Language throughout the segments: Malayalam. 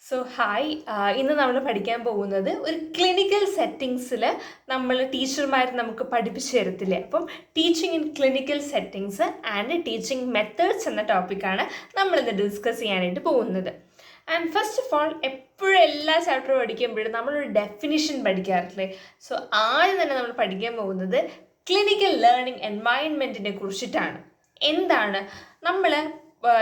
സോ ഹായ്, ഇന്ന് നമ്മൾ പഠിക്കാൻ പോകുന്നത് ഒരു ക്ലിനിക്കൽ സെറ്റിങ്സിൽ നമ്മൾ ടീച്ചർമാർ നമുക്ക് പഠിപ്പിച്ചു തരത്തില്ലേ. അപ്പം teaching in clinical settings and teaching methods എന്ന ടോപ്പിക്കാണ് നമ്മളിന്ന് ഡിസ്കസ് ചെയ്യാനായിട്ട് പോകുന്നത്. ആൻഡ് ഫസ്റ്റ് ഓഫ് ഓൾ, എപ്പോഴും എല്ലാ ചാപ്റ്റർ പഠിക്കുമ്പോഴും നമ്മളൊരു ഡെഫിനിഷൻ പഠിക്കാറില്ലേ. സോ ആദ്യം തന്നെ നമ്മൾ പഠിക്കാൻ പോകുന്നത് ക്ലിനിക്കൽ ലേണിംഗ് എൻവയൺമെൻറ്റിനെ കുറിച്ചിട്ടാണ്. എന്താണ് നമ്മൾ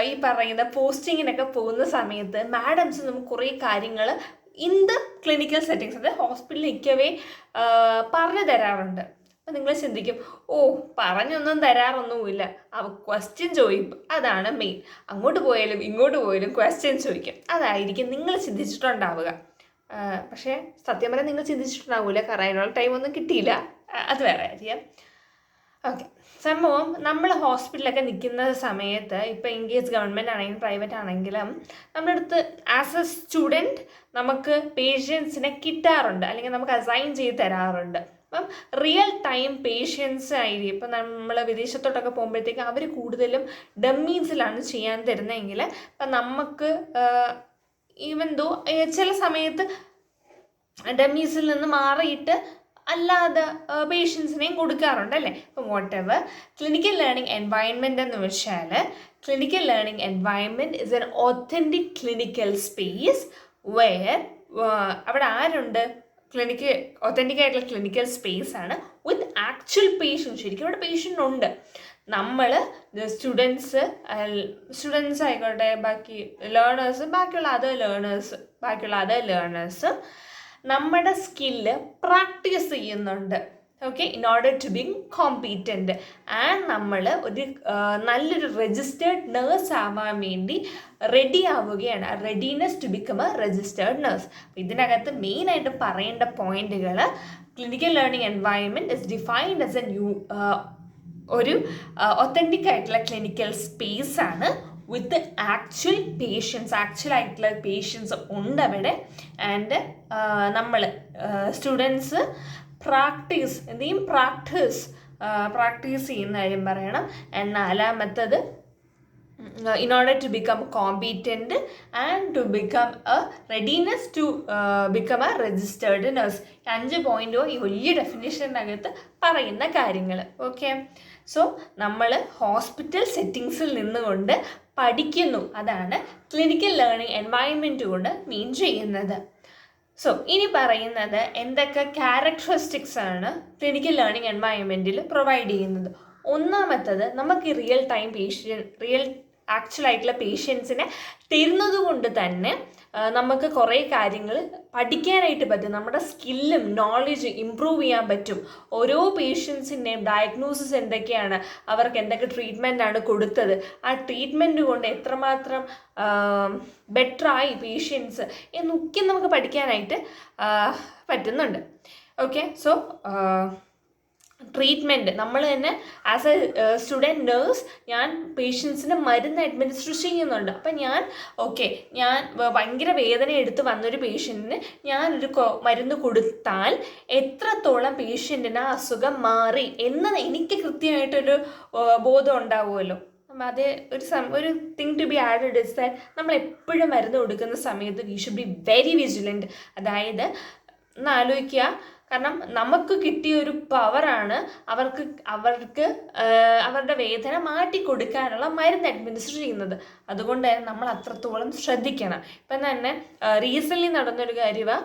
ഈ പറയുന്ന പോസ്റ്റിങ്ങിനൊക്കെ പോകുന്ന സമയത്ത് മാഡംസ് നമുക്ക് കുറേ കാര്യങ്ങൾ ഇൻ ദ ക്ലിനിക്കൽ സെറ്റിങ്സ്, അതായത് ഹോസ്പിറ്റലിൽ നിൽക്കവേ പറഞ്ഞു തരാറുണ്ട്. അപ്പം നിങ്ങൾ ചിന്തിക്കും, പറഞ്ഞൊന്നും തരാറൊന്നുമില്ല, ക്വസ്റ്റ്യൻ ചോദിക്കും, അതാണ് മെയിൻ. അങ്ങോട്ട് പോയാലും ഇങ്ങോട്ട് പോയാലും ക്വസ്റ്റ്യൻ ചോദിക്കും, അതായിരിക്കും നിങ്ങൾ ചിന്തിച്ചിട്ടുണ്ടാവുക. പക്ഷേ സത്യം പറയാൻ നിങ്ങൾ ചിന്തിച്ചിട്ടുണ്ടാവില്ല, കാരണം അതിനുള്ള ടൈമൊന്നും കിട്ടിയില്ല, അത് വേറെ കാര്യം. ഓക്കെ, സംഭവം നമ്മൾ ഹോസ്പിറ്റലൊക്കെ നിൽക്കുന്ന സമയത്ത് ഇപ്പോൾ ഇൻ കേസ് ഗവൺമെൻറ് ആണെങ്കിലും പ്രൈവറ്റ് ആണെങ്കിലും നമ്മുടെ അടുത്ത് ആസ് എ സ്റ്റുഡൻറ്റ് നമുക്ക് പേഷ്യൻസിനെ കിട്ടാറുണ്ട്, അല്ലെങ്കിൽ നമുക്ക് അസൈൻ ചെയ്ത് തരാറുണ്ട്. അപ്പം റിയൽ ടൈം പേഷ്യൻസ് ആയിരിക്കും. ഇപ്പം നമ്മൾ വിദേശത്തോട്ടൊക്കെ പോകുമ്പോഴത്തേക്ക് അവർ കൂടുതലും ഡമ്മീസിലാണ് ചെയ്യാൻ തരുന്നതെങ്കിൽ ഇപ്പം നമുക്ക് ഈവൻ ദോ ചില സമയത്ത് ഡമ്മീസിൽ നിന്ന് മാറിയിട്ട് അല്ലാതെ പേഷ്യൻസിനെയും കൊടുക്കാറുണ്ട് അല്ലേ. ഇപ്പം what ever clinical learning environment എന്ന് വെച്ചാൽ, clinical learning environment is an authentic clinical space where അവിടെ ആരുണ്ട്, ഒത്തൻറ്റിക് ആയിട്ടുള്ള ക്ലിനിക്കൽ സ്പേസ് ആണ് വിത്ത് ആക്ച്വൽ പേഷ്യൻസ്. ശരിക്കും അവിടെ പേഷ്യൻ്റ് ഉണ്ട്. നമ്മൾ സ്റ്റുഡൻസ് ആയിക്കോട്ടെ, ബാക്കി ലേണേഴ്സ്, ബാക്കിയുള്ള അതർ ലേണേഴ്സ് നമ്മുടെ സ്കില്ല് പ്രാക്ടീസ് ചെയ്യുന്നുണ്ട്. Okay, in order to be competent. And നമ്മൾ ഒരു നല്ലൊരു രജിസ്റ്റേർഡ് നേഴ്സ് ആവാൻ വേണ്ടി റെഡി ആവുകയാണ്. Readiness to become a registered nurse. ഇതിനകത്ത് മെയിനായിട്ട് പറയേണ്ട പോയിന്റുകൾ, clinical learning environment is defined as ഒരു ഒത്തൻറ്റിക് ആയിട്ടുള്ള ക്ലിനിക്കൽ സ്പേസ് ആണ് വിത്ത് ആക്ച്വൽ ആയിട്ടുള്ള പേഷ്യൻസ് ഉണ്ട് അവിടെ. ആൻഡ് നമ്മൾ സ്റ്റുഡൻസ് പ്രാക്ടീസ് ചെയ്യുന്ന കാര്യം പറയണം. ആൻഡ് നാലാമത്തത്, in order to become competent and to become a readiness to become a registered nurse. 5 പോയിന്റോ ഈ വലിയ ഡെഫിനേഷനകത്ത് പറയുന്ന കാര്യങ്ങൾ. ഓക്കെ, സോ നമ്മൾ ഹോസ്പിറ്റൽ സെറ്റിങ്സിൽ നിന്നുകൊണ്ട് പഠിക്കുന്നു, അതാണ് ക്ലിനിക്കൽ ലേണിംഗ് എൻവയൺമെൻറ്റ് കൊണ്ട് മീൻ ചെയ്യുന്നത്. സോ ഇനി പറയുന്നത് എന്തൊക്കെ ക്യാരക്ടറിസ്റ്റിക്സ് ആണ് ക്ലിനിക്കൽ ലേണിംഗ് എൻവയൺമെൻറ്റിൽ പ്രൊവൈഡ് ചെയ്യുന്നത്. ഒന്നാമത്തത്, നമുക്ക് റിയൽ ആക്ച്വൽ ആയിട്ടുള്ള പേഷ്യൻസിനെ തരുന്നത് കൊണ്ട് തന്നെ നമുക്ക് കുറേ കാര്യങ്ങൾ പഠിക്കാനായിട്ട് പറ്റും. നമ്മുടെ സ്കില്ലും നോളജ് ഇമ്പ്രൂവ് ചെയ്യാൻ പറ്റും. ഓരോ പേഷ്യൻസിൻ്റെയും ഡയഗ്നോസിസ് എന്തൊക്കെയാണ്, അവർക്ക് എന്തൊക്കെ ട്രീറ്റ്മെൻ്റ് ആണ് കൊടുത്തത്, ആ ട്രീറ്റ്മെൻറ്റ് കൊണ്ട് എത്രമാത്രം ബെറ്ററായി പേഷ്യൻസ് എന്നൊക്കെ നമുക്ക് പഠിക്കാനായിട്ട് പറ്റുന്നുണ്ട്. ഓക്കെ, സോ ട്രീറ്റ്മെൻറ്റ് നമ്മൾ തന്നെ ആസ് എ സ്റ്റുഡൻറ്റ് നേഴ്സ് ഞാൻ പേഷ്യൻസിന് മരുന്ന് അഡ്മിനിസ്റ്റർ ചെയ്യുന്നുണ്ട്. അപ്പം ഞാൻ ഭയങ്കര വേദന എടുത്ത് വന്നൊരു പേഷ്യൻറ്റിന് ഞാനൊരു മരുന്ന് കൊടുത്താൽ എത്രത്തോളം പേഷ്യൻറ്റിന് അസുഖം മാറി എന്നത് എനിക്ക് കൃത്യമായിട്ടൊരു ബോധം ഉണ്ടാവുമല്ലോ. അത് ഒരു thing to be added is that നമ്മൾ എപ്പോഴും മരുന്ന് കൊടുക്കുന്ന സമയത്ത് we should be very vigilant. അതായത് ഒന്ന് ആലോചിക്കുക, കാരണം നമുക്ക് കിട്ടിയൊരു പവറാണ് അവർക്ക് അവരുടെ വേദന മാറ്റി കൊടുക്കാനുള്ള മരുന്ന് അഡ്മിനിസ്റ്റർ ചെയ്യുന്നത്. അതുകൊണ്ട് തന്നെ നമ്മൾ അത്രത്തോളം ശ്രദ്ധിക്കണം. ഇപ്പം തന്നെ റീസെൻ്റ്ലി നടന്നൊരു കാര്യമാണ്,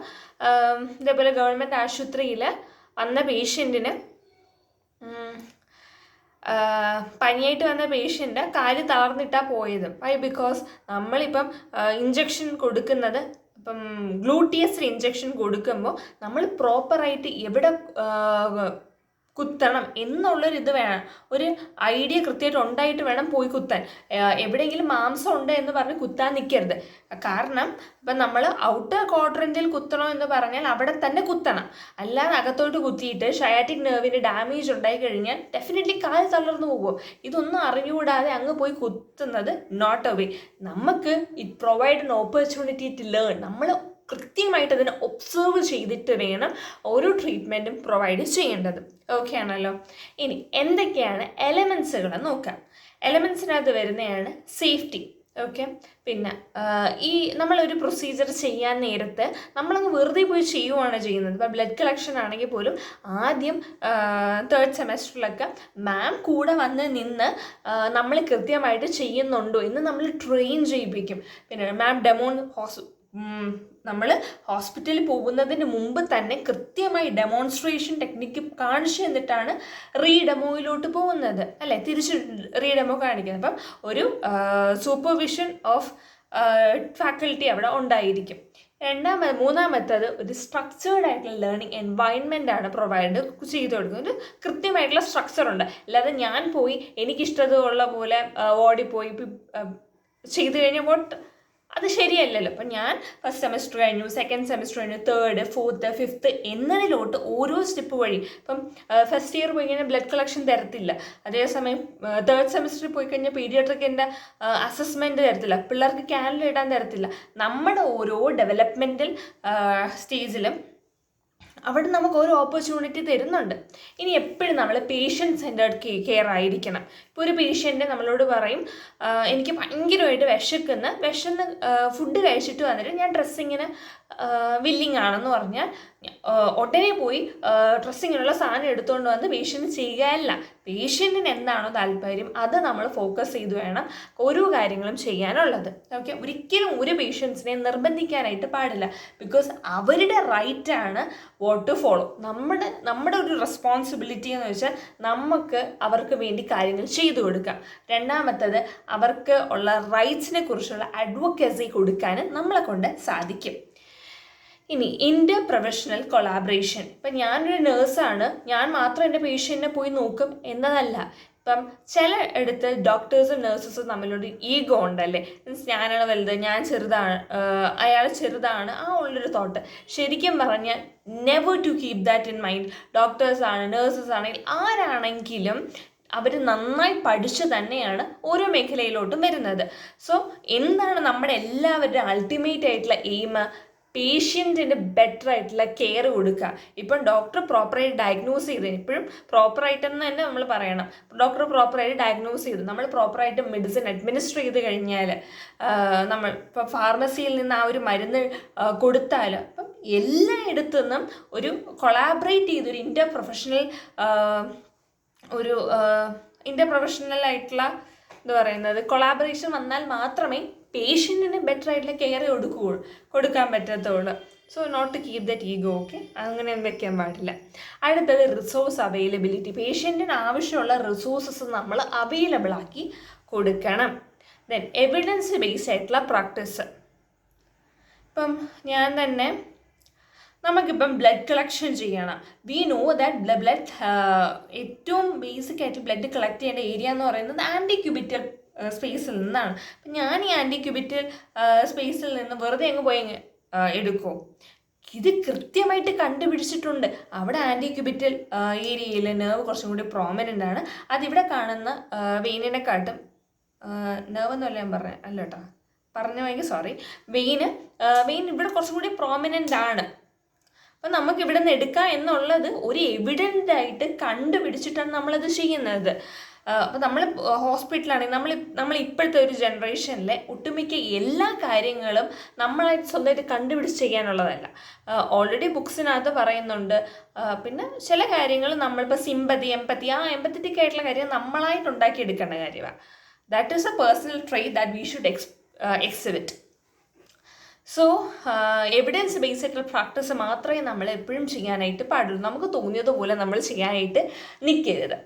ഇതേപോലെ ഗവൺമെൻറ് ആശുപത്രിയിൽ വന്ന പേഷ്യൻറ്റിന് പനിയായിട്ട് വന്ന പേഷ്യൻ്റ് കാല് തളർന്നിട്ടാണ് പോയത്. വൈ? ബിക്കോസ് നമ്മളിപ്പം ഇഞ്ചക്ഷൻ കൊടുക്കുന്നത്, ഇപ്പം ഗ്ലൂട്ടിയസ് ഇഞ്ചക്ഷൻ കൊടുക്കുമ്പോൾ നമ്മൾ പ്രോപ്പറായിട്ട് എവിടെ കുത്തണം എന്നുള്ളൊരിത് വേണം, ഒരു ഐഡിയ കൃത്യമായിട്ട് ഉണ്ടായിട്ട് വേണം പോയി കുത്താൻ. എവിടെയെങ്കിലും മാംസം ഉണ്ട് എന്ന് പറഞ്ഞ് കുത്താൻ നിൽക്കരുത്. കാരണം ഇപ്പം നമ്മൾ ഔട്ടർ ക്വാഡ്രൻറ്റിൽ കുത്തണം എന്ന് പറഞ്ഞാൽ അവിടെ തന്നെ കുത്തണം. അല്ലാതെ അകത്തോട്ട് കുത്തിയിട്ട് ഷയാറ്റിക് നെർവിന് ഡാമേജ് ഉണ്ടായി കഴിഞ്ഞാൽ ഡെഫിനറ്റ്ലി കാൽ തളർന്നു പോകും. ഇതൊന്നും അറിഞ്ഞുകൂടാതെ അങ്ങ് പോയി കുത്തുന്നത് നോട്ട് എ വേ. നമുക്ക് it provide an opportunity to learn. നമ്മൾ കൃത്യമായിട്ട് അതിനെ ഒബ്സർവ് ചെയ്തിട്ട് വേണം ഓരോ ട്രീറ്റ്മെൻറ്റും പ്രൊവൈഡ് ചെയ്യേണ്ടത്. ഓക്കെ ആണല്ലോ. ഇനി എന്തൊക്കെയാണ് എലമെൻസുകൾ നോക്കാം. എലമെൻസിനകത്ത് വരുന്നതാണ് സേഫ്റ്റി. ഓക്കെ. പിന്നെ ഈ നമ്മളൊരു പ്രൊസീജിയർ ചെയ്യാൻ നേരത്ത് നമ്മളങ്ങ് വെറുതെ പോയി ചെയ്യുവാണ് ചെയ്യുന്നത്. ഇപ്പോൾ ബ്ലഡ് കളക്ഷൻ ആണെങ്കിൽ പോലും ആദ്യം 3rd സെമസ്റ്ററിലൊക്കെ മാം കൂടെ വന്ന് നിന്ന് നമ്മൾ കൃത്യമായിട്ട് ചെയ്യുന്നുണ്ടോ എന്ന് നമ്മൾ ട്രെയിൻ ചെയ്യിപ്പിക്കും. പിന്നെ മാം നമ്മൾ ഹോസ്പിറ്റലിൽ പോകുന്നതിന് മുമ്പ് തന്നെ കൃത്യമായി ഡെമോൺസ്ട്രേഷൻ ടെക്നിക്ക് കാണിച്ചു തന്നിട്ടാണ് റീഡെമോയിലോട്ട് പോകുന്നത്, അല്ലേ? തിരിച്ച് റീഡെമോ കാണിക്കുന്നത്. അപ്പം ഒരു സൂപ്പർവിഷൻ ഓഫ് ഫാക്കൽറ്റി അവിടെ ഉണ്ടായിരിക്കും. മൂന്നാമത്തത് ഒരു സ്ട്രക്ചേർഡ് ആയിട്ടുള്ള ലേണിംഗ് എൻവയൺമെൻ്റ് ആണ് പ്രൊവൈഡ് ചെയ്ത് കൊടുക്കുന്നത്. ഒരു കൃത്യമായിട്ടുള്ള സ്ട്രക്ചർ ഉണ്ട്. അല്ലാതെ ഞാൻ പോയി എനിക്കിഷ്ടമുള്ള പോലെ ഓടിപ്പോയി ചെയ്ത് കഴിഞ്ഞാൽ അത് ശരിയല്ലല്ലോ. അപ്പം ഞാൻ ഫസ്റ്റ് സെമസ്റ്റർ കഴിഞ്ഞു, സെക്കൻഡ് സെമസ്റ്റർ കഴിഞ്ഞു, 3rd 4th 5th എന്നതിലോട്ട് ഓരോ സ്റ്റെപ്പ് വഴി. ഇപ്പം ഫസ്റ്റ് ഇയർ പോയി കഴിഞ്ഞാൽ ബ്ലഡ് കളക്ഷൻ തരത്തില്ല. അതേസമയം 3rd സെമസ്റ്ററിൽ പോയി കഴിഞ്ഞാൽ പീഡിയാട്രിക്കിൻ്റെ അസസ്മെൻറ്റ് തരത്തില്ല, പിള്ളേർക്ക് ക്യാനിൽ ഇടാൻ തരത്തില്ല. നമ്മുടെ ഓരോ ഡെവലപ്മെൻറ്റൽ സ്റ്റേജിലും അവിടെ നമുക്ക് ഓരോ ഓപ്പർച്യൂണിറ്റി തരുന്നുണ്ട്. ഇനി എപ്പോഴും നമ്മൾ പേഷ്യൻ്റ് സെൻറ്റേർഡ് കെയർ ആയിരിക്കണം. ഇപ്പോൾ ഒരു പേഷ്യൻ്റ് നമ്മളോട് പറയും എനിക്ക് ഭയങ്കരമായിട്ട് വിശന്ന് ഫുഡ് കഴിച്ചിട്ട് വന്നിട്ട് ഞാൻ ഡ്രസ്സിങ്ങിന് വില്ലിങ് ആണെന്ന് പറഞ്ഞാൽ ഉടനെ പോയി ഡ്രസ്സിങ്ങിനുള്ള സാധനം എടുത്തുകൊണ്ട് വന്ന് പേഷ്യൻ്റ് ചെയ്യാനല്ല. പേഷ്യൻറ്റിന് എന്താണോ താല്പര്യം അത് നമ്മൾ ഫോക്കസ് ചെയ്ത് വേണം ഓരോ കാര്യങ്ങളും ചെയ്യാനുള്ളത്. ഓക്കെ. ഒരിക്കലും ഒരു പേഷ്യൻസിനെ നിർബന്ധിക്കാനായിട്ട് പാടില്ല. ബിക്കോസ് അവരുടെ റൈറ്റാണ് വാട്ട് ടു ഫോളോ. നമ്മുടെ ഒരു റെസ്പോൺസിബിലിറ്റി എന്ന് വെച്ചാൽ നമുക്ക് അവർക്ക് വേണ്ടി കാര്യങ്ങൾ ചെയ്തു കൊടുക്കാം. രണ്ടാമത്തത് അവർക്ക് ഉള്ള റൈറ്റ്സിനെ കുറിച്ചുള്ള അഡ്വക്കസി കൊടുക്കാൻ നമ്മളെ കൊണ്ട് സാധിക്കും. ഇനി ഇൻ്റർ പ്രൊഫഷണൽ കൊളാബറേഷൻ. ഇപ്പം ഞാനൊരു നേഴ്സാണ്, ഞാൻ മാത്രം എൻ്റെ പേഷ്യൻറ്റിനെ പോയി നോക്കും എന്നതല്ല. ഇപ്പം ചില ഇടത്ത് ഡോക്ടേഴ്സും നേഴ്സസും തമ്മിലൊരു ഈഗോ ഉണ്ടല്ലേ, മീൻസ് ഞാനാണ് വലുത്, ഞാൻ ചെറുതാണ്, അയാൾ ചെറുതാണ്, ആ ഉള്ളൊരു തോട്ട്. ശരിക്കും പറഞ്ഞാൽ never to keep that in mind. ഡോക്ടേഴ്സാണ്, നേഴ്സസ് ആണെങ്കിൽ ആരാണെങ്കിലും അവർ നന്നായി പഠിച്ച് തന്നെയാണ് ഓരോ മേഖലയിലോട്ടും വരുന്നത്. സോ എന്താണ് നമ്മുടെ എല്ലാവരുടെയും അൾട്ടിമേറ്റ് ആയിട്ടുള്ള എയിം? പേഷ്യൻറ്റിന് ബെറ്റർ ആയിട്ടുള്ള കെയർ കൊടുക്കുക. ഇപ്പം ഡോക്ടർ പ്രോപ്പറായിട്ട് ഡയഗ്നോസ് ചെയ്ത്, ഇപ്പോഴും പ്രോപ്പറായിട്ടെന്ന് തന്നെ നമ്മൾ പറയണം, ഡോക്ടർ പ്രോപ്പറായിട്ട് ഡയഗ്നോസ് ചെയ്തു, നമ്മൾ പ്രോപ്പറായിട്ട് മെഡിസിൻ അഡ്മിനിസ്റ്റർ ചെയ്ത് കഴിഞ്ഞാൽ, നമ്മൾ ഇപ്പോൾ ഫാർമസിയിൽ നിന്ന് ആ ഒരു മരുന്ന് കൊടുത്താൽ, അപ്പം എല്ലായിടത്തു നിന്നും ഒരു കൊളാബറേറ്റ് ചെയ്തൊരു ഇൻ്റർ പ്രൊഫഷണൽ ആയിട്ടുള്ള കൊളാബറേഷൻ വന്നാൽ മാത്രമേ പേഷ്യൻറ്റിന് ബെറ്റർ ആയിട്ടുള്ള കെയർ കൊടുക്കാൻ പറ്റത്തുള്ളൂ. So not to keep that ego. Okay, അങ്ങനെ വെക്കാൻ പാടില്ല. അടുത്തത് റിസോഴ്സ് അവൈലബിലിറ്റി. പേഷ്യൻറ്റിന് ആവശ്യമുള്ള റിസോഴ്സസ് നമ്മൾ അവൈലബിൾ ആക്കി കൊടുക്കണം. ദെൻ എവിഡൻസ് ബേസ്ഡ് ആയിട്ടുള്ള പ്രാക്ടീസ്. ഇപ്പം ഞാൻ തന്നെ നമുക്കിപ്പം ബ്ലഡ് കളക്ഷൻ ചെയ്യണം. വി നോ ദാറ്റ് ബ്ലഡ് ഏറ്റവും ബേസിക് ആയിട്ട് ബ്ലഡ് കളക്ട് ചെയ്യേണ്ട ഏരിയ എന്ന് പറയുന്നത് ആൻറ്റി ക്യൂബിറ്റൽ സ്പേസിൽ നിന്നാണ്. അപ്പം ഞാൻ ഈ ആൻറ്റി ക്യൂബിറ്റൽ സ്പേസിൽ നിന്ന് വെറുതെ അങ്ങ് പോയി എടുക്കുമോ? ഇത് കൃത്യമായിട്ട് കണ്ടുപിടിച്ചിട്ടുണ്ട്. അവിടെ ആൻറ്റി ക്യൂബിറ്റൽ ഏരിയയിൽ നെർവ് കുറച്ചും കൂടി പ്രോമിനൻ്റ് ആണ്. അതിവിടെ കാണുന്ന വെയിനിനെക്കാട്ടും നെർവ് എന്നല്ല ഞാൻ പറഞ്ഞത്, അല്ല കേട്ടോ, പറഞ്ഞെങ്കിൽ സോറി. വെയിൻ ഇവിടെ കുറച്ചും കൂടി പ്രോമിനൻ്റ് ആണ്. അപ്പം നമുക്ക് ഇവിടെ നിന്ന് എടുക്കാം എന്നുള്ളത് ഒരു എവിഡൻ്റ് ആയിട്ട് കണ്ടുപിടിച്ചിട്ടാണ് നമ്മളത് ചെയ്യുന്നത്. അപ്പോൾ നമ്മൾ ഹോസ്പിറ്റലാണെങ്കിൽ നമ്മൾ ഇപ്പോഴത്തെ ഒരു ജനറേഷനിലെ ഒട്ടുമിക്ക എല്ലാ കാര്യങ്ങളും നമ്മളായിട്ട് സ്വന്തമായിട്ട് കണ്ടുപിടിച്ച് ചെയ്യാനുള്ളതല്ല. ഓൾറെഡി ബുക്സിനകത്ത് പറയുന്നുണ്ട്. പിന്നെ ചില കാര്യങ്ങൾ നമ്മളിപ്പോൾ സിമ്പതി, എമ്പത്തി, ആ എമ്പത്തറ്റിക് ആയിട്ടുള്ള കാര്യം നമ്മളായിട്ട് ഉണ്ടാക്കിയെടുക്കേണ്ട കാര്യമാണ്. That is A personal trait that we should exhibit. So evidence based ആയിട്ടുള്ള പ്രാക്ടീസ് മാത്രമേ നമ്മൾ എപ്പോഴും ചെയ്യാനായിട്ട് പാടുള്ളൂ. നമുക്ക് തോന്നിയതുപോലെ നമ്മൾ ചെയ്യാനായിട്ട് നിൽക്കരുത്.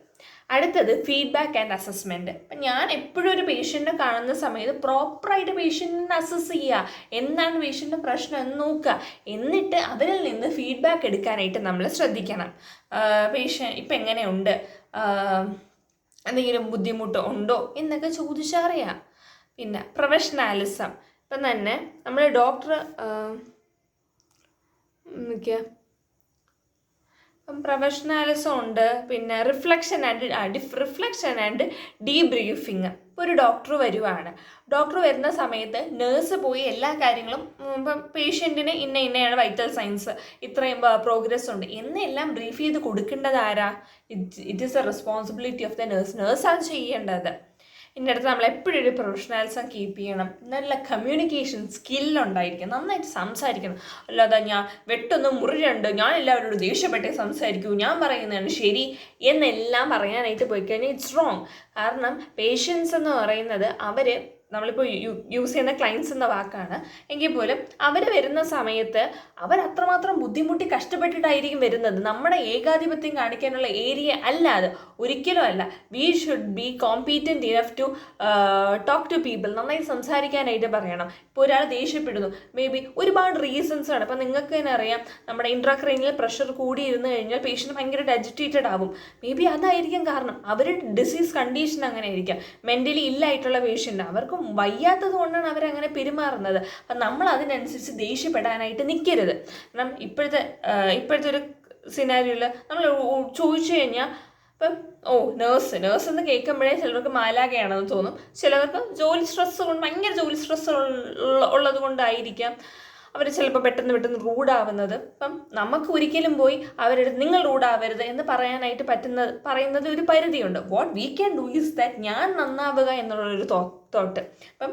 അടുത്തത് ഫീഡ്ബാക്ക് ആൻഡ് അസസ്മെൻറ്റ്. അപ്പം ഞാൻ എപ്പോഴും ഒരു പേഷ്യൻറ്റിനെ കാണുന്ന സമയത്ത് പ്രോപ്പറായിട്ട് പേഷ്യൻറ്റിനെ അസസ് ചെയ്യുക, എന്താണ് പേഷ്യൻറ്റിൻ്റെ പ്രശ്നം എന്ന് നോക്കുക, എന്നിട്ട് അവരിൽ നിന്ന് ഫീഡ്ബാക്ക് എടുക്കാനായിട്ട് നമ്മൾ ശ്രദ്ധിക്കണം. പേഷ്യൻ്റ് ഇപ്പം എങ്ങനെയുണ്ട്, എന്തെങ്കിലും ബുദ്ധിമുട്ട് ഉണ്ടോ എന്നൊക്കെ ചോദിച്ചറിയാം. പിന്നെ പ്രൊഫഷണാലിസം. ഇപ്പം തന്നെ നമ്മൾ ഡോക്ടർ പ്രൊഫഷണാലിസം ഉണ്ട്. പിന്നെ റിഫ്ലക്ഷൻ ആൻഡ് ഡീബ്രീഫിങ്. ഇപ്പോൾ ഒരു ഡോക്ടർ വരുന്ന സമയത്ത് നേഴ്സ് പോയി എല്ലാ കാര്യങ്ങളും ഇപ്പം പേഷ്യൻറ്റിന് ഇന്നയാണ് വൈറ്റൽ സയൻസ്, ഇത്രയും പ്രോഗ്രസ് ഉണ്ട് എന്നെല്ലാം ബ്രീഫ് ചെയ്ത് കൊടുക്കേണ്ടത് ആരാ? It is a responsibility of the nurse. നേഴ്സാണ് ചെയ്യേണ്ടത്. ഇതിൻ്റെ അടുത്ത് നമ്മൾ എപ്പോഴും ഒരു പ്രൊഫഷണാലിസം കീപ്പ് ചെയ്യണം, നല്ല കമ്മ്യൂണിക്കേഷൻ സ്കില്ലുണ്ടായിരിക്കണം, നന്നായിട്ട് സംസാരിക്കണം. അല്ലാതെ ഞാൻ വെട്ടൊന്നും മുറിയുണ്ട്, ഞാൻ എല്ലാവരോടും ദേഷ്യപ്പെട്ടേ സംസാരിക്കൂ, ഞാൻ പറയുന്നതാണ് ശരി എന്നെല്ലാം പറയാനായിട്ട് പോയി കഴിഞ്ഞാൽ ഇറ്റ്സ് റോങ്. കാരണം പേഷ്യൻസ് എന്ന് പറയുന്നത് നമ്മളിപ്പോൾ യൂസ് ചെയ്യുന്ന ക്ലയൻസ് എന്ന വാക്കാണ് എങ്കിൽ പോലും അവർ വരുന്ന സമയത്ത് അത്രമാത്രം ബുദ്ധിമുട്ടി കഷ്ടപ്പെട്ടിട്ടായിരിക്കും വരുന്നത്. നമ്മുടെ ഏകാധിപത്യം കാണിക്കാനുള്ള ഏരിയ അല്ല അത്, ഒരിക്കലും അല്ല. We should be competent enough to talk to people. നന്നായി സംസാരിക്കാനായിട്ട് പറയണം. ഇപ്പോൾ ഒരാൾ ദേഷ്യപ്പെടുന്നു, മേ ബി ഒരുപാട് റീസൺസ് ആണ്. അപ്പോൾ നിങ്ങൾക്ക് തന്നെ അറിയാം, നമ്മുടെ ഇൻട്രാക്രൈനിയൽ പ്രഷർ കൂടിയിരുന്നു കഴിഞ്ഞാൽ പേഷ്യൻ്റ് ഭയങ്കരമായിട്ട് അജിറ്റേറ്റഡ് ആവും. മേ ബി അതായിരിക്കും കാരണം. അവരുടെ ഡിസീസ് കണ്ടീഷൻ അങ്ങനെ ആയിരിക്കാം. മെൻ്റലി ഇല്ലായിട്ടുള്ള പേഷ്യൻ്റ്, അവർക്ക് വയ്യാത്തത് കൊണ്ടാണ് അവരങ്ങനെ പെരുമാറുന്നത്. അപ്പം നമ്മൾ അതിനനുസരിച്ച് ദേഷ്യപ്പെടാനായിട്ട് നിൽക്കരുത്. കാരണം ഇപ്പോഴത്തെ ഒരു സിനാരിയോയിൽ നമ്മൾ ചോദിച്ചു കഴിഞ്ഞാൽ ഇപ്പം നേഴ്സ് എന്ന് കേൾക്കുമ്പോഴേ ചിലർക്ക് മാലാകയാണെന്ന് തോന്നും. ചിലവർക്ക് ഭയങ്കര ജോലി സ്ട്രെസ് ഉള്ളത് കൊണ്ടായിരിക്കാം അവർ ചിലപ്പോൾ പെട്ടെന്ന് റൂഡാവുന്നത്. അപ്പം നമുക്ക് ഒരിക്കലും പോയി അവരുടെ നിങ്ങൾ റൂഡാവരുത് എന്ന് പറയാനായിട്ട് പറയുന്നത് ഒരു പരിധിയുണ്ട്. What we can do is that ഞാൻ നന്നാവുക എന്നുള്ളൊരു തോട്ട്. അപ്പം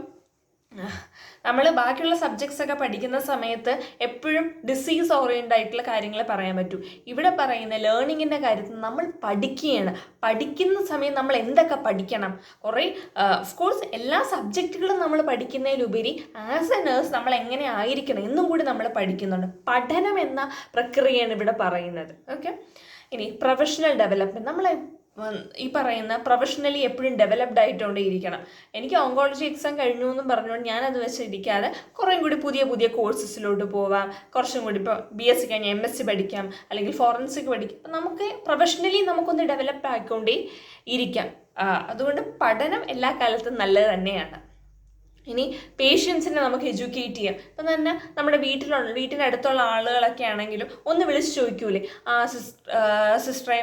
നമ്മൾ ബാക്കിയുള്ള സബ്ജക്ട്സ് ഒക്കെ പഠിക്കുന്ന സമയത്ത് എപ്പോഴും ഡിസീസ് ഓറിയൻറ്റഡ് ആയിട്ടുള്ള കാര്യങ്ങൾ പറയാൻ പറ്റൂ. ഇവിടെ പറയുന്ന ലേണിങ്ങിൻ്റെ കാര്യത്തിൽ നമ്മൾ പഠിക്കുകയാണ്. പഠിക്കുന്ന സമയം നമ്മൾ എന്തൊക്കെ പഠിക്കണം, കുറേ ഓഫ്കോഴ്സ് എല്ലാ സബ്ജക്റ്റുകളും നമ്മൾ പഠിക്കുന്നതിലുപരി ആസ് എ നേഴ്സ് നമ്മൾ എങ്ങനെ ആയിരിക്കണം എന്നും കൂടി നമ്മൾ പഠിക്കുന്നുണ്ട്. പഠനം എന്ന പ്രക്രിയയാണ് ഇവിടെ പറയുന്നത്. ഓക്കെ, ഇനി പ്രൊഫഷണൽ ഡെവലപ്മെൻറ്റ്. നമ്മൾ ഈ പറയുന്ന പ്രൊഫഷണലി എപ്പോഴും ഡെവലപ്ഡ് ആയിട്ടുകൊണ്ടേ ഇരിക്കണം. എനിക്ക് ഓങ്കോളജി എക്സാം കഴിഞ്ഞു എന്നും പറഞ്ഞുകൊണ്ട് ഞാനത് വെച്ചിരിക്കാതെ കുറേ കൂടി പുതിയ കോഴ്സസിലോട്ട് പോവാം. കുറച്ചും കൂടി ഇപ്പോൾ BSc കഴിഞ്ഞാൽ MSc പഠിക്കാം, അല്ലെങ്കിൽ ഫോറൻസിക് പഠിക്കാം. അപ്പം നമുക്ക് പ്രൊഫഷണലി നമുക്കൊന്ന് ഡെവലപ്പ് ആയിക്കൊണ്ടേ ഇരിക്കാം. അതുകൊണ്ട് പഠനം എല്ലാ കാലത്തും നല്ലത് തന്നെയാണ്. ഇനി പേഷ്യൻസിനെ നമുക്ക് എഡ്യൂക്കേറ്റ് ചെയ്യാം. ഇപ്പം തന്നെ നമ്മുടെ വീട്ടിനടുത്തുള്ള ആളുകളൊക്കെ ആണെങ്കിലും ഒന്ന് വിളിച്ച് ചോദിക്കൂലേ, സിസ്റ്ററെ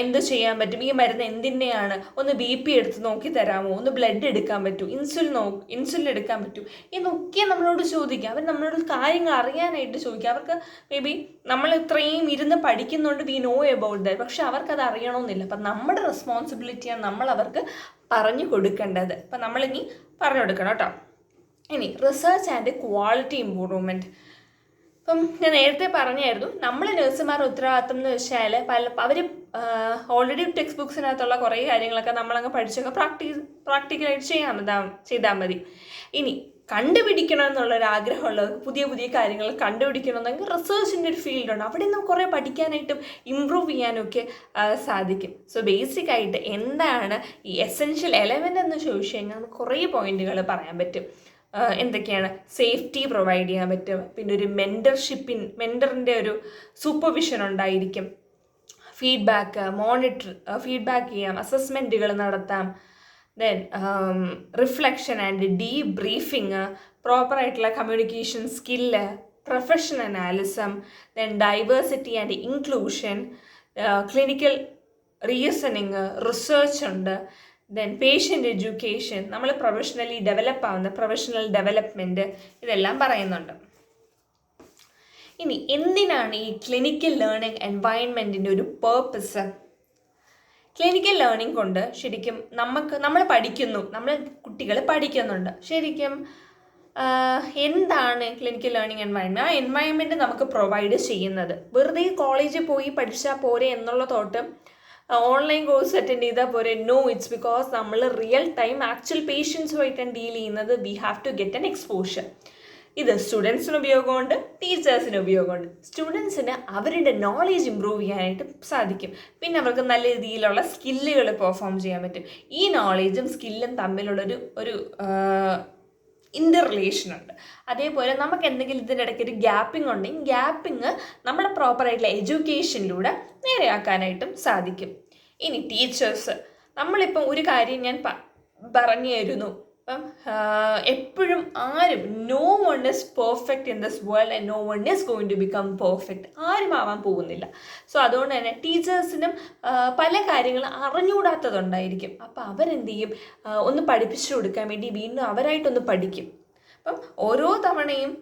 എന്ത് ചെയ്യാൻ പറ്റും, ഈ മരുന്ന് എന്തിൻ്റെയാണ്, ഒന്ന് BP എടുത്ത് നോക്കി തരാമോ, ഒന്ന് ബ്ലഡ് എടുക്കാൻ പറ്റൂ, ഇൻസുലിൻ എടുക്കാൻ പറ്റൂ എന്നൊക്കെ നമ്മളോട് ചോദിക്കുക. അവർ നമ്മളോട് കാര്യങ്ങൾ അറിയാനായിട്ട് ചോദിക്കുക. അവർക്ക് മേ ബി നമ്മൾ ഇത്രയും ഇരുന്ന് പഠിക്കുന്നുണ്ട്, വി നോ എബൌട്ട് ദാറ്റ്, പക്ഷെ അവർക്കത് അറിയണമെന്നില്ല. അപ്പം നമ്മുടെ റെസ്പോൺസിബിലിറ്റിയാണ് നമ്മൾ അവർക്ക് പറഞ്ഞു കൊടുക്കേണ്ടത്. അപ്പം നമ്മളിനി പറഞ്ഞു കൊടുക്കണം കേട്ടോ. ഇനി റിസർച്ച് ആൻഡ് ക്വാളിറ്റി ഇമ്പ്രൂവ്മെൻറ്റ്. ഇപ്പം ഞാൻ നേരത്തെ പറഞ്ഞായിരുന്നു, നമ്മൾ നഴ്സുമാരുടെ ഉത്തരവാദിത്തം എന്ന് വെച്ചാൽ അവർ ഓൾറെഡി ടെക്സ്റ്റ് ബുക്സിനകത്തുള്ള കുറേ കാര്യങ്ങളൊക്കെ നമ്മളങ്ങ് പഠിച്ചൊക്കെ പ്രാക്ടിക്കലായിട്ട് ചെയ്താൽ മതി. ഇനി കണ്ടുപിടിക്കണം എന്നുള്ളൊരാഗ്രഹമുള്ളവർക്ക് പുതിയ കാര്യങ്ങൾ കണ്ടുപിടിക്കണമെന്നെങ്കിൽ റിസർച്ചിൻ്റെ ഒരു ഫീൽഡുണ്ട്. അവിടെ നിന്ന് കുറേ പഠിക്കാനായിട്ടും ഇമ്പ്രൂവ് ചെയ്യാനും ഒക്കെ സാധിക്കും. സോ ബേസിക്കായിട്ട് എന്താണ് ഈ എസെൻഷ്യൽ എലമെൻ്റ് എന്ന് ചോദിച്ചു കഴിഞ്ഞാൽ നമുക്ക് കുറേ പോയിന്റുകൾ പറയാൻ പറ്റും. എന്തൊക്കെയാണ്? സേഫ്റ്റി പ്രൊവൈഡ് ചെയ്യാൻ പറ്റും. പിന്നെ ഒരു മെൻറ്ററിൻ്റെ ഒരു സൂപ്പർവിഷൻ ഉണ്ടായിരിക്കും. ഫീഡ്ബാക്ക് ചെയ്യാം, അസസ്മെൻറ്റുകൾ നടത്താം. ദെൻ റിഫ്ലക്ഷൻ ആൻഡ് ഡീബ്രീഫിങ്, പ്രോപ്പറായിട്ടുള്ള communication skill, profession analysis, then diversity and inclusion, clinical reasoning, research ഉണ്ട്. ദെൻ പേഷ്യൻ്റ് എഡ്യൂക്കേഷൻ, നമ്മൾ പ്രൊഫഷണലി ഡെവലപ്പ് ആവുന്ന പ്രൊഫഷണൽ ഡെവലപ്മെൻറ്റ്, ഇതെല്ലാം പറയുന്നുണ്ട്. ഇനി എന്തിനാണ് ഈ ക്ലിനിക്കൽ ലേണിംഗ് എൻവയൺമെൻറ്റിൻ്റെ ഒരു പേർപ്പസ്? ക്ലിനിക്കൽ ലേണിംഗ് കൊണ്ട് ശരിക്കും നമ്മൾ പഠിക്കുന്നു, കുട്ടികൾ പഠിക്കുന്നുണ്ട്. ശരിക്കും എന്താണ് ക്ലിനിക്കൽ ലേണിംഗ് എൻവയൺമെൻറ്റ്? ആ എൻവയൺമെൻറ്റ് നമുക്ക് പ്രൊവൈഡ് ചെയ്യുന്നത് വെറുതെ കോളേജിൽ പോയി പഠിച്ചാൽ പോരെ എന്നുള്ള തോട്ട് ഓൺലൈൻ കോഴ്സ് അറ്റൻഡ് ചെയ്താൽ പോരെ. നോ, ഇറ്റ്സ് ബിക്കോസ് നമ്മൾ റിയൽ ടൈം ആക്ച്വൽ പേഷ്യൻസുമായിട്ടാണ് ഡീൽ ചെയ്യുന്നത്. We have to get an exposure. ഇത് സ്റ്റുഡൻസിന് ഉപയോഗമുണ്ട്, ടീച്ചേഴ്സിന് ഉപയോഗമുണ്ട്. സ്റ്റുഡൻസിന് അവരുടെ നോളേജ് ഇമ്പ്രൂവ് ചെയ്യാനായിട്ട് സാധിക്കും. പിന്നെ അവർക്ക് നല്ല രീതിയിലുള്ള സ്കില്ലുകൾ പെർഫോം ചെയ്യാൻ പറ്റും. ഈ നോളേജും സ്കില്ലും തമ്മിലുള്ളൊരു ഇൻ്റർ റിലേഷൻ ഉണ്ട്. അതേപോലെ നമുക്ക് എന്തെങ്കിലും ഇതിൻ്റെ ഇടയ്ക്ക് ഒരു ഗ്യാപ്പിംഗ് ഉണ്ടെങ്കിൽ ഗ്യാപ്പിംഗ് നമ്മുടെ പ്രോപ്പറായിട്ടുള്ള എഡ്യൂക്കേഷനിലൂടെ നേരെയാക്കാനായിട്ടും സാധിക്കും. ഇനി ടീച്ചേഴ്സ്, നമ്മളിപ്പം ഒരു കാര്യം ഞാൻ പറഞ്ഞു തരുന്നു. അപ്പം എപ്പോഴും ആരും no one is perfect in this world and no one is going to become perfect. ആരും ആവാൻ പോകുന്നില്ല. സോ അതുകൊണ്ട് തന്നെ ടീച്ചേഴ്സിനും പല കാര്യങ്ങളും അറിഞ്ഞുകൂടാത്തതുണ്ടായിരിക്കും. അപ്പോൾ അവരെന്ത് ചെയ്യും, ഒന്ന് പഠിപ്പിച്ചു കൊടുക്കാൻ വേണ്ടി വീണ്ടും അവരായിട്ടൊന്ന് പഠിക്കും. അപ്പം ഓരോ തവണയും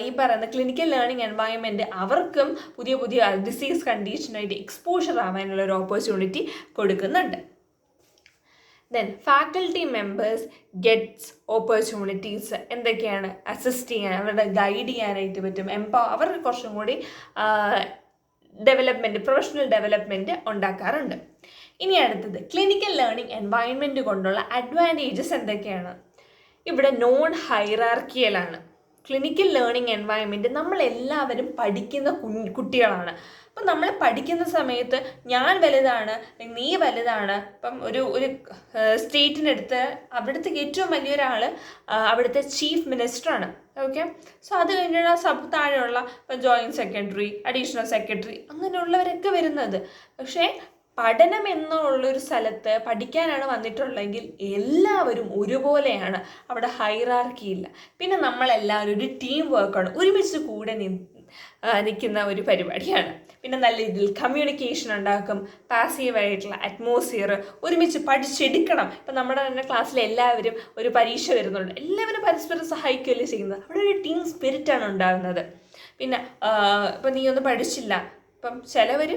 ഈ പറയുന്ന ക്ലിനിക്കൽ ലേണിംഗ് എൻവയൺമെൻറ്റ് അവർക്കും പുതിയ ഡിസീസ് കണ്ടീഷനായിട്ട് എക്സ്പോഷർ ആവാനുള്ള ഒരു ഓപ്പർച്യൂണിറ്റി കൊടുക്കുന്നുണ്ട്. Then faculty members gets opportunities. എന്തൊക്കെയാണ്? അസിസ്റ്റ് ചെയ്യാൻ, അവരുടെ ഗൈഡ് ചെയ്യാനായിട്ട് പറ്റും. അവർക്ക് കുറച്ചും കൂടി ഡെവലപ്മെൻറ്റ്, പ്രൊഫഷണൽ ഡെവലപ്മെൻറ്റ് ഉണ്ടാക്കാറുണ്ട്. ഇനി അടുത്തത് ക്ലിനിക്കൽ ലേണിംഗ് എൻവയൺമെൻറ്റ് കൊണ്ടുള്ള അഡ്വാൻറ്റേജസ് എന്തൊക്കെയാണ്? ഇവിടെ നോൺ ഹൈറാർക്കിയലാണ്. ക്ലിനിക്കൽ ലേണിംഗ് എൻവയൺമെൻറ്റ് നമ്മളെല്ലാവരും പഠിക്കുന്ന കുട്ടികളാണ്. അപ്പം നമ്മൾ പഠിക്കുന്ന സമയത്ത് ഞാൻ വലുതാണ്, നീ വലുതാണ്. ഇപ്പം ഒരു സ്റ്റേറ്റിനടുത്ത് അവിടുത്തെ ഏറ്റവും വലിയൊരാൾ അവിടുത്തെ ചീഫ് മിനിസ്റ്ററാണ്. ഓക്കെ, സോ അത് കഴിഞ്ഞാൽ താഴെയുള്ള ഇപ്പം ജോയിൻറ്റ് സെക്രട്ടറി, അഡീഷണൽ സെക്രട്ടറി, അങ്ങനെയുള്ളവരൊക്കെ വരുന്നത്. പക്ഷേ പഠനം എന്നുള്ളൊരു സ്ഥലത്ത് പഠിക്കാനാണ് വന്നിട്ടുള്ളതെങ്കിൽ എല്ലാവരും ഒരുപോലെയാണ്. അവിടെ ഹൈറാർക്കി ഇല്ല. പിന്നെ നമ്മളെല്ലാവരും ഒരു ടീം വർക്കാണ്, ഒരുമിച്ച് കൂടെ നിൽക്കുന്ന ഒരു പരിപാടിയാണ്. പിന്നെ നല്ല രീതിയിൽ കമ്മ്യൂണിക്കേഷൻ ഉണ്ടാക്കും, പാസീവായിട്ടുള്ള അറ്റ്മോസ്ഫിയർ, ഒരുമിച്ച് പഠിച്ചെടുക്കണം. ഇപ്പം നമ്മുടെ തന്നെ ക്ലാസ്സിൽ എല്ലാവരും ഒരു പരീക്ഷ വരുന്നുണ്ട്, എല്ലാവരും പരസ്പരം സഹായിക്കുകയല്ലേ ചെയ്യുന്നത്. അവിടെ ഒരു ടീം സ്പിരിറ്റാണ് ഉണ്ടാകുന്നത്. പിന്നെ ഇപ്പം നീ ഒന്നും പഠിച്ചില്ല, ഇപ്പം ചിലവർ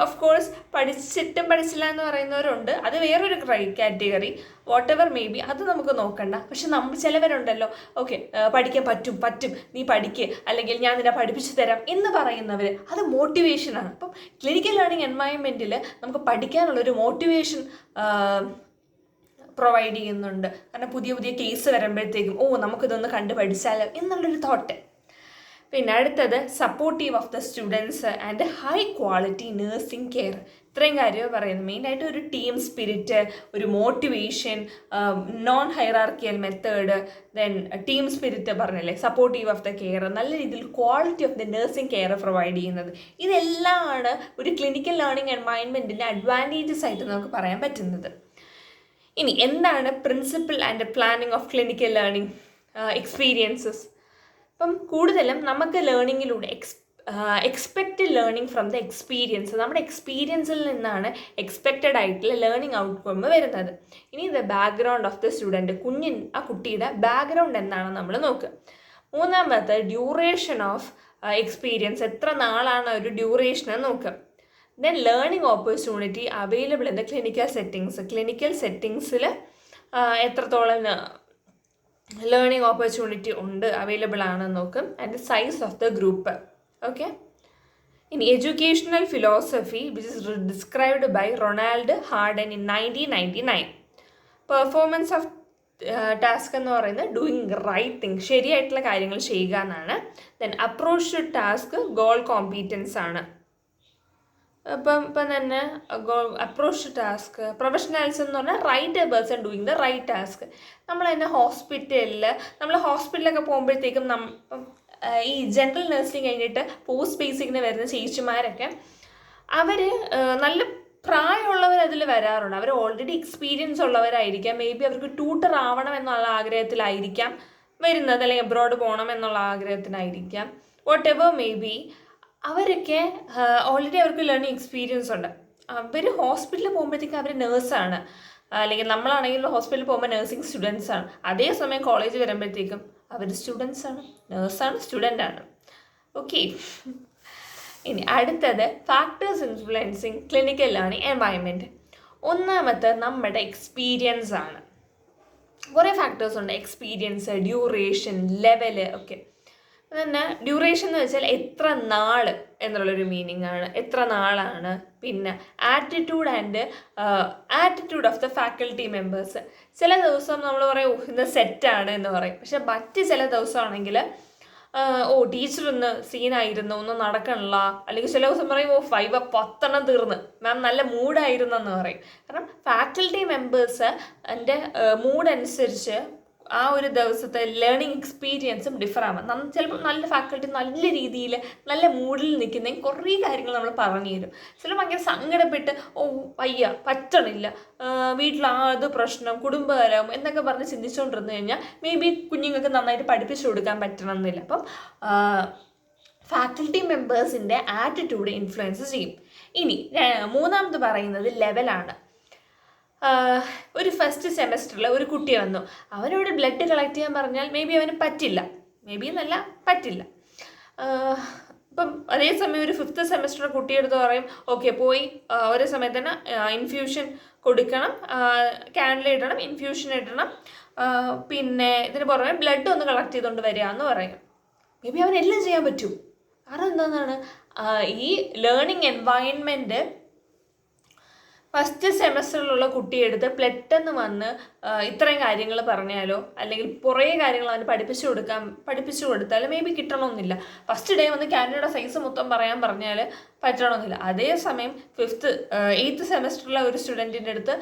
ഓഫ് കോഴ്സ് പഠിച്ചിട്ടും പഠിച്ചില്ല എന്ന് പറയുന്നവരുണ്ട്, അത് വേറൊരു category. What ever may be, അത് നമുക്ക് നോക്കണ്ട. പക്ഷെ ചിലവരുണ്ടല്ലോ, ഓക്കെ പഠിക്കാൻ പറ്റും, നീ പഠിക്കുക, അല്ലെങ്കിൽ ഞാൻ നിന്നെ പഠിപ്പിച്ചു തരാം എന്ന് പറയുന്നവർ, അത് മോട്ടിവേഷനാണ്. അപ്പം ക്ലിനിക്കൽ ലേണിംഗ് എൻവയൺമെൻറ്റിൽ നമുക്ക് പഠിക്കാനുള്ളൊരു മോട്ടിവേഷൻ പ്രൊവൈഡ് ചെയ്യുന്നുണ്ട്. കാരണം പുതിയ പുതിയ കേസ് വരുമ്പോഴത്തേക്കും നമുക്കിതൊന്ന് കണ്ടു പഠിച്ചാലോ എന്നുള്ളൊരു തോട്ട്. പിന്നെ അടുത്തത് supportive of the students and high quality nursing care. ഇത്രയും കാര്യമേ പറയുന്നു. മെയിനായിട്ട് ഒരു ടീം സ്പിരിറ്റ്, ഒരു motivation, non hierarchical method, then team spirit പറഞ്ഞല്ലേ, സപ്പോർട്ടീവ് ഓഫ് ദ കെയർ, നല്ല രീതിയിൽ quality of the nursing care provide ചെയ്യുന്നത്. ഇതെല്ലാമാണ് ഒരു ക്ലിനിക്കൽ ലേണിംഗ് എൻവയൺമെൻറ്റിൻ്റെ അഡ്വാൻറ്റേജസ് ആയിട്ട് നമുക്ക് പറയാൻ പറ്റുന്നത്. ഇനി എന്താണ് principle and planning of clinical learning experiences? അപ്പം കൂടുതലും നമുക്ക് ലേണിങ്ങിലൂടെ expected learning from the experience, നമ്മുടെ എക്സ്പീരിയൻസിൽ നിന്നാണ് എക്സ്പെക്റ്റഡ് ആയിട്ടുള്ള ലേണിംഗ് ഔട്ട്കം വരുന്നത്. ഇനി the background of the student, ആ കുട്ടിയുടെ ബാക്ക്ഗ്രൗണ്ട് എന്താണ് നമ്മൾ നോക്കുക. മൂന്നാമത്തെ ഡ്യൂറേഷൻ ഓഫ് എക്സ്പീരിയൻസ്, എത്ര നാളാണ് ഒരു ഡ്യൂറേഷൻ നോക്കുക. Then learning opportunity available in the clinical സെറ്റിങ്സിൽ എത്രത്തോളം ലേണിംഗ് ഓപ്പർച്യൂണിറ്റി ഉണ്ട്, അവൈലബിൾ ആണെന്ന് നോക്കും. And size of the group. Okay, ഇനി educational philosophy which is described by Ronald Harden in 1999. Performance of task എന്ന് പറയുന്നത് ഡൂയിങ് റൈറ്റ് തിങ്, ശരിയായിട്ടുള്ള കാര്യങ്ങൾ ചെയ്യുക എന്നാണ്. Then approach to task goal competence ആണ്. ഇപ്പം തന്നെ അപ്രോച്ച് ടു ടാസ്ക് പ്രൊഫഷണൽസ് എന്ന് പറഞ്ഞാൽ right a person doing the right task. നമ്മൾ തന്നെ ഹോസ്പിറ്റലിലൊക്കെ പോകുമ്പോഴത്തേക്കും ഈ ജനറൽ നഴ്സിംഗ് കഴിഞ്ഞിട്ട് പോസ്റ്റ് ബേസിക്കിന് വരുന്ന ചേച്ചിമാരൊക്കെ അവർ നല്ല പ്രായമുള്ളവർ അതിൽ വരാറുണ്ട്. അവർ ഓൾറെഡി എക്സ്പീരിയൻസ് ഉള്ളവരായിരിക്കാം. മേ ബി അവർക്ക് ട്യൂട്ടർ ആവണം എന്നുള്ള ആഗ്രഹത്തിലായിരിക്കാം വരുന്നത്, അല്ലെങ്കിൽ അബ്രോഡ് പോകണം എന്നുള്ള ആഗ്രഹത്തിനായിരിക്കാം. വാട്ട് എവർ മേ ബി, അവരൊക്കെ ഓൾറെഡി അവർക്ക് ലേണിംഗ് എക്സ്പീരിയൻസ് ഉണ്ട്. അവർ ഹോസ്പിറ്റലിൽ പോകുമ്പോഴത്തേക്കും അവർ നേഴ്സാണ്, അല്ലെങ്കിൽ നമ്മളാണെങ്കിൽ ഹോസ്പിറ്റലിൽ പോകുമ്പോൾ നഴ്സിംഗ് സ്റ്റുഡൻസ് ആണ്. അതേസമയം കോളേജ് വരുമ്പോഴത്തേക്കും അവർ സ്റ്റുഡൻസ് ആണ്, നേഴ്സാണ്, സ്റ്റുഡൻ്റ് ആണ്. ഓക്കെ, ഇനി അടുത്തത് factors influencing clinical learning environment. ഒന്നാമത്തെ നമ്മുടെ എക്സ്പീരിയൻസ് ആണ്. കുറേ ഫാക്ടേഴ്സ് ഉണ്ട്, എക്സ്പീരിയൻസ്, ഡ്യൂറേഷൻ, ലെവല് ഒക്കെ. തന്നെ ഡ്യൂറേഷൻ എന്ന് വെച്ചാൽ എത്ര നാൾ എന്നുള്ളൊരു മീനിങ് ആണ്, എത്ര നാളാണ്. പിന്നെ attitude of the faculty members. ചില ദിവസം നമ്മൾ പറയും ഇന്ന് സെറ്റാണ് എന്ന് പറയും, പക്ഷെ മറ്റ് ചില ദിവസമാണെങ്കിൽ ടീച്ചർ ഇന്ന് സീനായിരുന്നു, ഒന്നും നടക്കണില്ല. അല്ലെങ്കിൽ ചില ദിവസം പറയും 10 തീർന്ന് മാം നല്ല മൂഡായിരുന്നെന്ന് പറയും. കാരണം ഫാക്കൽറ്റി മെമ്പേഴ്സ് എൻ്റെ മൂഡ് അനുസരിച്ച് ആ ഒരു ദിവസത്തെ ലേണിംഗ് എക്സ്പീരിയൻസും ഡിഫർ ആവാം. ചിലപ്പോൾ നല്ല ഫാക്കൽറ്റി നല്ല രീതിയിൽ നല്ല മൂഡിൽ നിൽക്കുന്ന കുറേ കാര്യങ്ങൾ നമ്മൾ പറഞ്ഞു തരും. ചിലപ്പോൾ ഭയങ്കര സങ്കടപ്പെട്ട് പറ്റണില്ല, വീട്ടിൽ അത് പ്രശ്നം, കുടുംബകലം എന്നൊക്കെ പറഞ്ഞ് ചിന്തിച്ചുകൊണ്ടിരുന്നു കഴിഞ്ഞാൽ മേ ബി കുഞ്ഞുങ്ങൾക്ക് നന്നായിട്ട് പഠിപ്പിച്ചു കൊടുക്കാൻ പറ്റണമെന്നില്ല. അപ്പം ഫാക്കൽറ്റി മെമ്പേഴ്സിൻ്റെ ആറ്റിറ്റ്യൂഡ് ഇൻഫ്ലുവൻസ് ചെയ്യും. ഇനി മൂന്നാമത് പറയുന്നത് ലെവലാണ്. ഒരു ഫസ്റ്റ് സെമസ്റ്ററിൽ ഒരു കുട്ടി വന്നു, അവനോട് ബ്ലഡ് കളക്ട് ചെയ്യാൻ പറഞ്ഞാൽ മേ ബി അവന് പറ്റില്ല, മേ ബി എന്നല്ല പറ്റില്ല. ഇപ്പം അതേസമയം ഒരു 5th സെമസ്റ്റർ കുട്ടിയെടുത്ത് പറയും ഓക്കെ പോയി ഒരേ സമയത്ത് തന്നെ ഇൻഫ്യൂഷൻ കൊടുക്കണം, ക്യാൻഡിൽ ഇടണം, ഇൻഫ്യൂഷൻ ഇടണം, പിന്നെ ഇതിന് പുറമെ ബ്ലഡ് ഒന്ന് കളക്ട് ചെയ്തുകൊണ്ട് വരിക എന്ന് പറയും. മേ ബി അവനെല്ലാം ചെയ്യാൻ പറ്റും. കാരണം എന്താണെന്നാണ് ഈ ലേണിംഗ് എൻവയൺമെൻറ്റ് ഫസ്റ്റ് സെമസ്റ്ററിലുള്ള കുട്ടിയെടുത്ത് പെട്ടെന്ന് വന്ന് ഇത്രയും കാര്യങ്ങൾ പറഞ്ഞാലോ അല്ലെങ്കിൽ കുറേ കാര്യങ്ങൾ അവന് പഠിപ്പിച്ചു കൊടുത്താൽ മേ ബി കിട്ടണമെന്നില്ല. ഫസ്റ്റ് ഡേ വന്ന് ക്യാൻഡിയുടെ സൈസ് മൊത്തം പറയാൻ പറഞ്ഞാൽ പറ്റണമെന്നില്ല. അതേസമയം 8th സെമസ്റ്ററിലെ ഒരു സ്റ്റുഡൻറ്റിൻ്റെ അടുത്ത്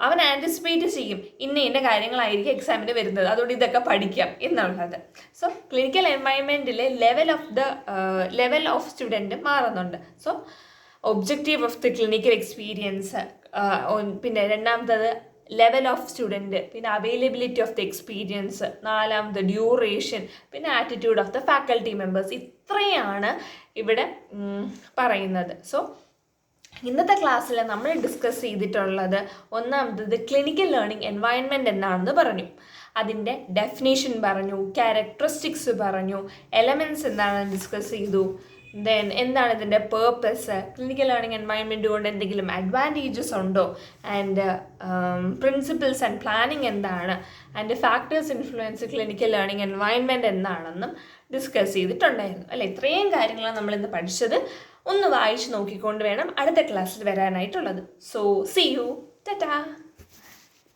അവൻ ആൻറ്റിസിപ്പേറ്റ് ചെയ്യും ഇന്ന കാര്യങ്ങളായിരിക്കും എക്സാമിന് വരുന്നത്, അതുകൊണ്ട് ഇതൊക്കെ പഠിക്കാം എന്നുള്ളത്. സോ ക്ലിനിക്കൽ എൻവയൺമെൻറ്റിലെ ലെവൽ ഓഫ് സ്റ്റുഡൻറ്റ് മാറുന്നുണ്ട്. So objective of the clinical experience, പിന്നെ രണ്ടാമത്തത് ലെവൽ ഓഫ് സ്റ്റുഡൻറ്റ്, പിന്നെ അവൈലബിലിറ്റി ഓഫ് ദി എക്സ്പീരിയൻസ്, നാലാമത് ഡ്യൂറേഷൻ, പിന്നെ attitude of the faculty members. ഇത്രയാണ് ഇവിടെ പറയുന്നത്. സോ ഇന്നത്തെ ക്ലാസ്സിൽ നമ്മൾ ഡിസ്കസ് ചെയ്തിട്ടുള്ളത് ഒന്നാമത്തത് ക്ലിനിക്കൽ ലേണിംഗ് എൻവയൺമെൻറ്റ് എന്താണെന്ന് പറഞ്ഞു, അതിൻ്റെ ഡെഫിനേഷൻ പറഞ്ഞു, ക്യാരക്ടറിസ്റ്റിക്സ് പറഞ്ഞു, എലമെൻറ്റ്സ് എന്താണെന്ന് ഡിസ്കസ് ചെയ്തു, ദെൻ എന്താണ് ഇതിൻ്റെ പേർപ്പസ്, ക്ലിനിക്കൽ ലേണിംഗ് എൻവയൺമെൻറ്റ് കൊണ്ട് എന്തെങ്കിലും അഡ്വാൻറ്റേജസ് ഉണ്ടോ, ആൻഡ് പ്രിൻസിപ്പിൾസ് ആൻഡ് പ്ലാനിങ് എന്താണ്, and factors influence clinical learning environment എന്താണെന്നും ഡിസ്കസ് ചെയ്തിട്ടുണ്ടായിരുന്നു അല്ലേ. ഇത്രയും കാര്യങ്ങളാണ് നമ്മളിന്ന് പഠിച്ചത്. ഒന്ന് വായിച്ച് നോക്കിക്കൊണ്ട് വേണം അടുത്ത ക്ലാസ്സിൽ വരാനായിട്ടുള്ളത്. So see you, Tata.